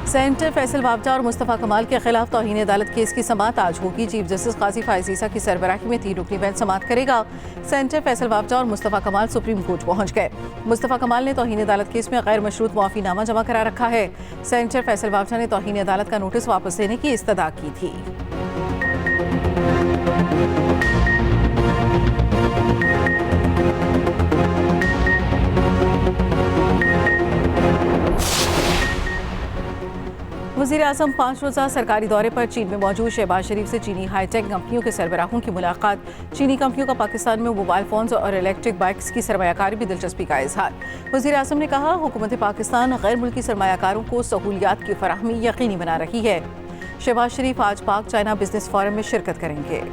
Senator Faisal वावजा और मुस्तफ़ा कमाल के खिलाफ तौहीन अदालत केस की समाअत आज होगी। चीफ जस्टिस काजी फायज़ ईसा की सरबराही में 3 रुकनी बेंच समाअत करेगा। सेनेटर फैसल वावजा और मुस्तफ़ा कमाल सुप्रीम कोर्ट पहुंच गए। मुस्तफ़ा कमाल ने तौहीन अदालत केस में गैर मशरूत मुआफ़ीनामा जमा करा रखा है। सेनेटर फैसल वावजा ने तौहीन अदालत का नोटिस वापस लेने की इस्तदा की थी। वज़ीर आज़म 5 रोज़ा सरकारी दौरे पर चीन में मौजूद। शहबाज शरीफ से चीनी हाईटेक कंपनियों के सरबराहों की मुलाकात। चीनी कंपनियों का पाकिस्तान में मोबाइल फोन्स और इलेक्ट्रिक बाइक्स की सरमायाकारी भी दिलचस्पी का इजहार। वज़ीर आज़म ने कहा, हुकूमत पाकिस्तान गैर मुल्की सरमायाकारों को सहूलियात की फराहमी यकीनी बना रही है। शहबाज शरीफ आज पाक चाइना बिजनेस फोरम में शिरकत करेंगे।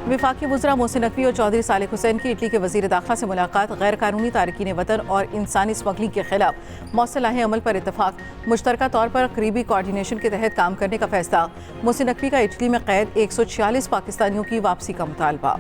वफाकी वज़रा मोहसिन नकवी और चौधरी सालिक हुसैन की इटली के वज़ीर दाखिला से मुलाकात। गैर कानूनी तारकीन वतन और इंसानी स्मगलिंग के खिलाफ मौसर लाहे अमल पर इतफाक। मुश्तरका तौर पर करीबी कोऑर्डिनेशन के तहत काम करने का फैसला। मोहसिन नकवी का इटली में कैद 146 पाकिस्तानियों की वापसी का मुतालबा।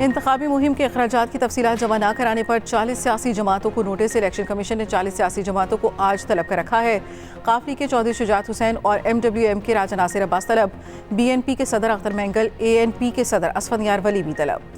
इंतखाबी मुहिम के अखराजात की तफसीलात जमा न कराने पर 40 सियासी जमातों को नोटिस। इलेक्शन कमीशन ने 40 सियासी जमातों को आज तलब कर रखा है। काफली के चौधरी शुजात हुसैन और MWM के राजा नासिर अब्बास तलब। BNP के सदर अख्तर मैंगल, ANP के सदर असफंदियार वली भी तलब।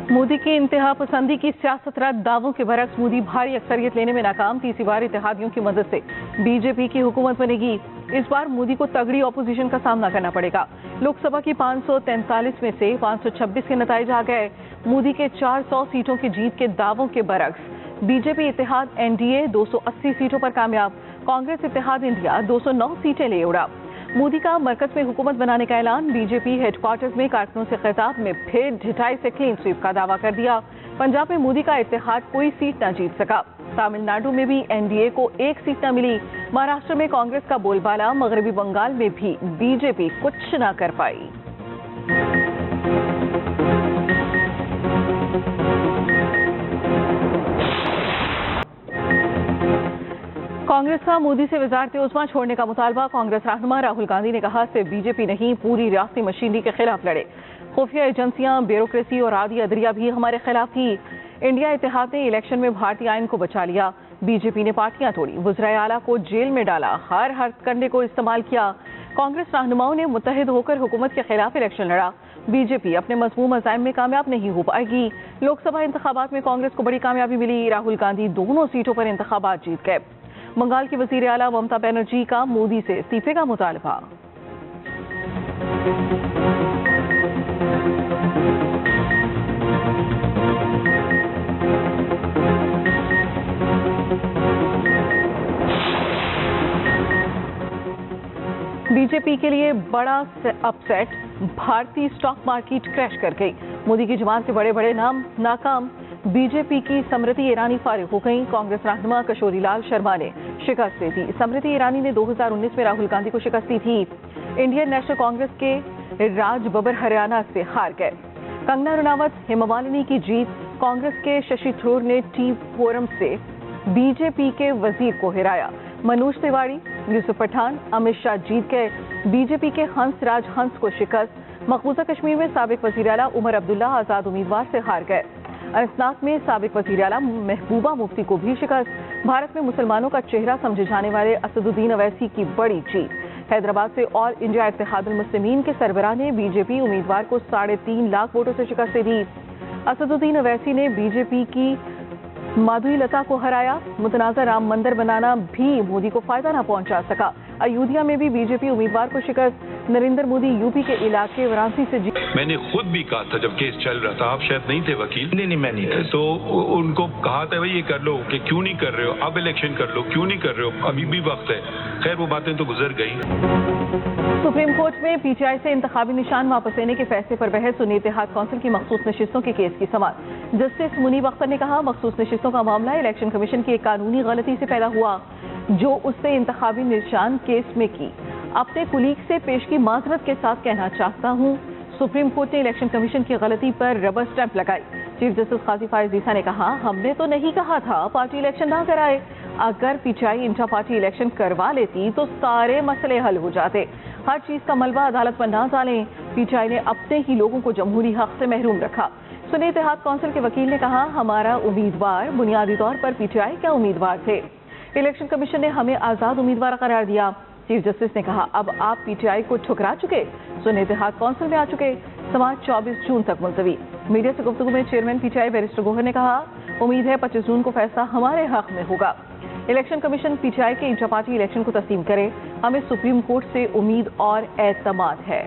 मोदी की इंतहा पसंदी की सियासत रद्द। दावों के बरक्स मोदी भारी अक्सरियत लेने में नाकाम। तीसरी बार इत्तेहादियों की मदद से बीजेपी की हुकूमत बनेगी। इस बार मोदी को तगड़ी ऑपोजिशन का सामना करना पड़ेगा। लोकसभा की 543 में से 526 के नतीजे आ गए। मोदी के 400 सीटों की जीत के दावों के बरक्स बीजेपी इत्तेहाद NDA 280 सीटों पर कामयाब। कांग्रेस इत्तेहाद इंडिया 209 सीटें ले उड़ा। मोदी का मरकज में हुकूमत बनाने का ऐलान। बीजेपी हेडक्वार्टर्स में कारकुनों से खिताब में फिर ढिठाई से क्लीन स्वीप का दावा कर दिया। पंजाब में मोदी का इत्तेहाद कोई सीट न जीत सका। तमिलनाडु में भी NDA को 1 सीट न मिली। महाराष्ट्र में कांग्रेस का बोलबाला। मगरबी बंगाल में भी बीजेपी कुछ न कर पाई। कांग्रेस का मोदी से वज़ारत उज़्मा छोड़ने का मुतालबा। कांग्रेस रहनुमा राहुल गांधी ने कहा, सिर्फ बीजेपी नहीं पूरी रियासती मशीनरी के खिलाफ लड़े। खुफिया एजेंसियां, ब्यूरोक्रेसी और आधी अदरिया भी हमारे खिलाफ थी। इंडिया इत्तेहाद ने इलेक्शन में भारतीय आइन को बचा लिया। बीजेपी ने पार्टियां तोड़ी, वज़राए आला को जेल में डाला, हर हथकंडे को इस्तेमाल किया। कांग्रेस रहनुमाओं ने मुत्तहिद होकर हुकूमत के खिलाफ इलेक्शन लड़ा। बीजेपी अपने मज़मूम अज़ाइम में कामयाब नहीं हो पाएगी। लोकसभा इंतखाबात में कांग्रेस को बड़ी कामयाबी मिली। राहुल गांधी दोनों सीटों पर इंतखाबात जीत गए। बंगाल की वज़ीर आला ममता बनर्जी का मोदी से इस्तीफे का मुतालबा। बीजेपी के लिए बड़ा अपसेट। भारतीय स्टॉक मार्केट क्रैश कर गई। मोदी की जमात के बड़े बड़े नाम नाकाम। बीजेपी की स्मृति ईरानी फारिग हो गई। कांग्रेस रहनुमा किशोरी लाल शर्मा ने शिकस्त दे दी। स्मृति ईरानी ने 2019 में राहुल गांधी को शिकस्त दी थी। इंडियन नेशनल कांग्रेस के राज बब्बर हरियाणा से हार गए। कंगना रनावत, हेमा मालिनी की जीत। कांग्रेस के शशि थरूर ने टी फोरम से बीजेपी के वजीर को हिराया। मनोज तिवारी, यूसुफ पठान, अमित शाह जीत गए। बीजेपी के हंस राज हंस को शिकस्त। मकबूजा कश्मीर में साबिक वजीर आला उमर अब्दुल्ला आजाद उम्मीदवार से हार गए। अनंतनाग में साबिक वजीर आला महबूबा मुफ्ती को भी शिकस्त। भारत में मुसलमानों का चेहरा समझे जाने वाले असदुद्दीन अवैसी की बड़ी जीत। हैदराबाद से ऑल इंडिया इत्तेहादुल मुस्लिमीन के सरबराह ने बीजेपी उम्मीदवार को 3.5 लाख वोटों से शिकस्त दी। असदुद्दीन अवैसी ने बीजेपी की माधुरी लता को हराया। मुतनाज़ा राम मंदिर बनाना भी मोदी को फायदा न पहुंचा सका। अयोध्या में भी बीजेपी उम्मीदवार को शिकस्त। नरेंद्र मोदी यूपी के इलाके वाराणसी से मैंने खुद भी कहा था जब केस चल रहा था, आप शायद नहीं थे वकील। नहीं, मैं नहीं था। तो उनको कहा था भाई ये कर लो, कि क्यों नहीं कर रहे हो, अब इलेक्शन कर लो, क्यों नहीं कर रहे हो, अभी भी वक्त है। खैर वो बातें तो गुजर गई। सुप्रीम कोर्ट में पीटीआई से इंतखाबी निशान वापस लेने के फैसले पर बहस। सुन्नी इत्तेहाद कौंसिल की मखसूस नशिस्तों के केस की समाअत। जस्टिस मुनीब अख्तर ने कहा, मखसूस नशिस्तों का मामला इलेक्शन कमीशन की एक कानूनी गलती से पैदा हुआ जो उससे इंतखाबी निशान केस में की। अपने कुलीग से पेश की माजरत के साथ कहना चाहता हूं, सुप्रीम कोर्ट ने इलेक्शन कमीशन की गलती पर रबर स्टैंप लगाई। चीफ जस्टिस काजी फायज ईसा ने कहा, हमने तो नहीं कहा था पार्टी इलेक्शन ना कराए। अगर पीटीआई इंटर पार्टी इलेक्शन करवा लेती तो सारे मसले हल हो जाते। हर चीज का मलबा अदालत पर ना डालें। पीटीआई ने अपने ही लोगों को जमहूरी हक से महरूम रखा। सुन्नी इत्तेहाद कौंसिल के वकील ने कहा, हमारा उम्मीदवार बुनियादी तौर पर पीटीआई क्या उम्मीदवार थे। इलेक्शन कमीशन ने हमें आजाद उम्मीदवार करार दिया। चीफ जस्टिस ने कहा, अब आप पीटीआई को ठुकरा चुके, सुन्नी इत्तेहाद कौंसिल में आ चुके। समाअत 24 जून तक मुलतवी। मीडिया से गुफ्तगू में चेयरमैन पीटीआई बैरिस्टर गोहर ने कहा, उम्मीद है 25 जून को फैसला हमारे हक में होगा। इलेक्शन कमीशन पीटीआई के इंटर पार्टी इलेक्शन को तस्लीम करे। हमें सुप्रीम कोर्ट से उम्मीद और एतमाद है।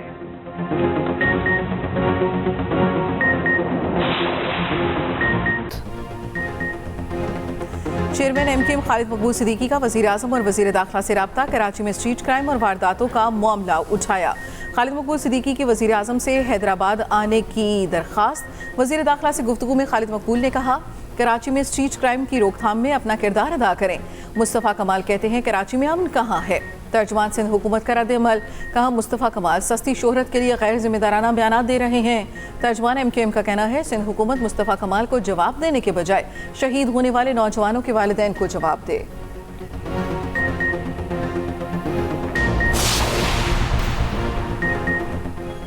चेयरमैन एमकेएम खालिद मकबूल सिद्दीकी का वजीर आजम और वजीर दाखिला से राब्ता। कराची में स्ट्रीट क्राइम और वारदातों का मामला उठाया। खालिद मकबूल सिद्दीकी के वजीर आजम से हैदराबाद आने की दरख्वास्त। वजीर दाखिला से गुफ्तगू में खालिद मकबूल ने कहा, कराची में स्ट्रीट क्राइम की रोकथाम में अपना किरदार अदा करें। मुस्तफ़ा कमाल कहते हैं, कराची में अमन कहाँ है। तर्जुमान सिंध हुकूमत का रद्द-ए-अमल। कहा, मुस्तफ़ा कमाल सस्ती शोहरत के लिए गैर जिम्मेदाराना बयान दे रहे हैं। तर्जुमान एमकेएम का कहना है, सिंध हुकूमत मुस्तफ़ा कमाल को जवाब देने के बजाय शहीद होने वाले नौजवानों के वालिदैन को जवाब दे।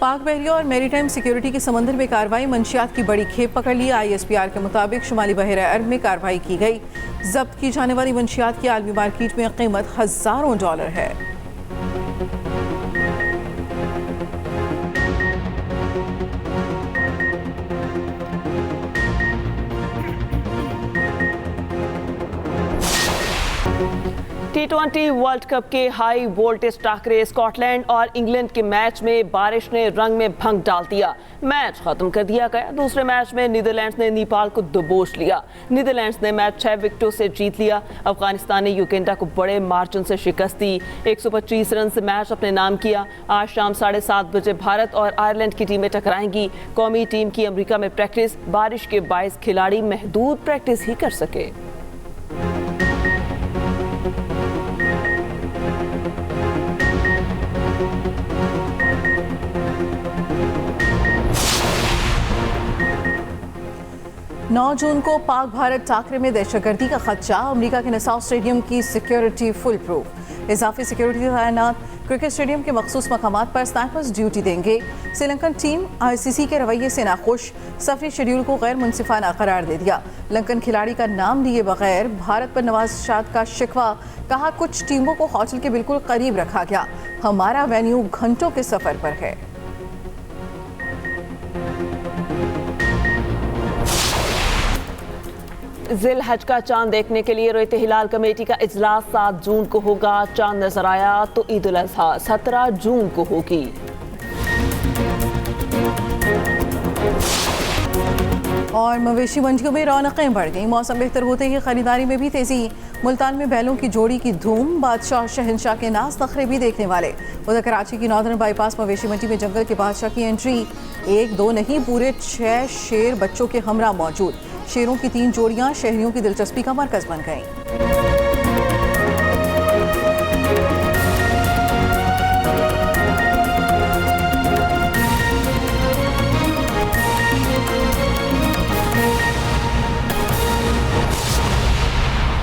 पाक बहरिया और मैरीटाइम सिक्योरिटी के समंदर में कार्रवाई। मंशियात की बड़ी खेप पकड़ ली। ISPR के मुताबिक शुमाली बहरा अरब में कार्रवाई की गई। जब्त की जाने वाली मंशियात की आलमी मार्केट में कीमत हज़ारों डॉलर है। T20 वर्ल्ड कप के हाई वोल्टेज टाकरे। स्कॉटलैंड और इंग्लैंड के मैच में बारिश ने रंग में भंग डाल दिया। मैच खत्म कर दिया गया। दूसरे मैच में नीदरलैंड्स ने नेपाल को दबोच लिया। नीदरलैंड्स ने मैच 6 विकेटों से जीत लिया। अफगानिस्तान ने युगांडा को बड़े मार्जिन से शिकस्त दी। 125 रन से मैच अपने नाम किया। आज शाम 7:30 बजे भारत और आयरलैंड की टीमें टकराएंगी। कौमी टीम की अमेरिका में प्रैक्टिस। बारिश के बायस खिलाड़ी महदूद प्रैक्टिस ही कर सके। नौ जून को पाक भारत टाकरे में दहशतगर्दी का खदशा। अमेरिका के नसाउ स्टेडियम की सिक्योरिटी फुल प्रूफ। इजाफी सिक्योरिटी तैनात। क्रिकेट स्टेडियम के मखसूस मकामात पर स्नाइपर्स ड्यूटी देंगे। श्रीलंकन टीम ICC के रवैये से नाखुश। सफरी शेड्यूल को गैर मुनसिफाना करार दे दिया। लंकन खिलाड़ी का नाम लिए बगैर भारत पर नवाज शाद का शिकवा। कहा, कुछ टीमों को होटल के बिल्कुल करीब रखा गया। हमारा वेन्यू घंटों के सफर पर है। जिल हज का चांद देखने के लिए रोयत हिलाल कमेटी का इजलास 7 जून को होगा। चांद नजर आया तो ईद उल अजहा 17 जून को होगी। और मवेशी मंडियों में रौनकें बढ़ गई। मौसम बेहतर होते ही खरीदारी में भी तेजी। मुल्तान में बैलों की जोड़ी की धूम। बादशाह शहनशाह के नाज नखरे भी देखने वाले। उधर कराची की नॉर्दर्न बाईपास मवेशी मंडी में जंगल के बादशाह की एंट्री। 1 2 नहीं, पूरे 6 शेर बच्चों के हमरा मौजूद। शेरों की 3 जोड़ियां शहरियों की दिलचस्पी का मरकज बन गईं।